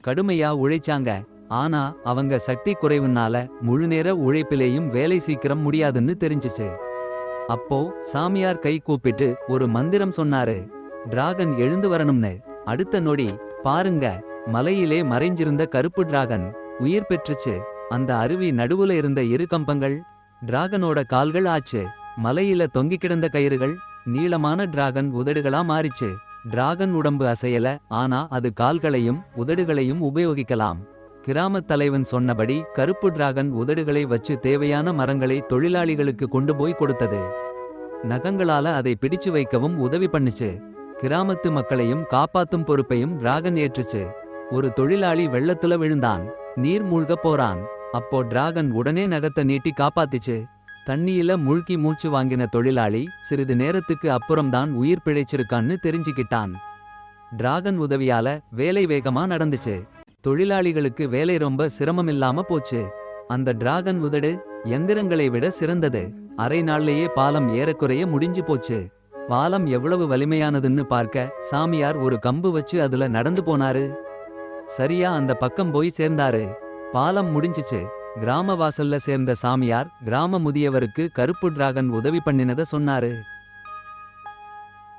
கடுமையா உழைச்சாங்க. ஆனா அவங்க சக்தி குறைவுனால முழுநேர உழைப்பிலேயும் வேலை சீக்கிரம் முடியாதுன்னு தெரிஞ்சுச்சு. அப்போ சாமியார் கை கூப்பிட்டு ஒரு மந்திரம் சொன்னாரு. டிராகன் எழுந்து வரணும்னு. அடுத்த நொடி பாருங்க, மலையிலே மறைஞ்சிருந்த கருப்பு டிராகன் உயிர் பெற்றுச்சு. அந்த அருவி நடுவுல இருந்த இரு கம்பங்கள் டிராகனோட கால்கள் ஆச்சு. மலையில தொங்கிக் கிடந்த கயிறுகள் நீளமான டிராகன் உதடுகளா மாறிச்சு. டிராகன் உடம்பு அசையல, ஆனா அது கால்களையும் உதடுகளையும் உபயோகிக்கலாம். கிராமத் தலைவன் சொன்னபடி கருப்பு டிராகன் உதடுகளை வச்சு தேவையான மரங்களை தொழிலாளிகளுக்கு கொண்டு போய் கொடுத்தது. நகங்களால அதை பிடிச்சு வைக்கவும் உதவி பண்ணுச்சு. கிராமத்து மக்களையும் காப்பாத்தும் பொறுப்பையும் டிராகன் ஏற்றுச்சு. ஒரு தொழிலாளி வெள்ளத்துல விழுந்தான். நீர் மூழ்கப் போறான். அப்போ டிராகன் உடனே நகத்தை நீட்டி காப்பாத்திச்சு. தண்ணியில மூழ்கி மூச்சு வாங்கின தொழிலாளி சிறிது நேரத்துக்கு அப்புறம்தான் உயிர் பிழைச்சிருக்கான்னு தெரிஞ்சுக்கிட்டான். டிராகன் உதவியால வேலை வேகமா நடந்துச்சு. தொழிலாளிகளுக்கு வேலை ரொம்ப சிரமமில்லாம போச்சு. அந்த டிராகன் உதடு எந்திரங்களை விட சிறந்தது. அரை நாள்லயே பாலம் ஏறக்குறைய முடிஞ்சு போச்சு. பாலம் எவ்வளவு வலிமையானதுன்னு பார்க்க சாமியார் ஒரு கம்பு வச்சு அதுல நடந்து போனாரு. சரியா அந்த பக்கம் போய் சேர்ந்தாரு. பாலம் முடிஞ்சுச்சு. கிராம வாசல்ல சேர்ந்த சாமியார் கிராம முதியவருக்கு கருப்பு டிராகன் உதவி பண்ணினத சொன்னாரு.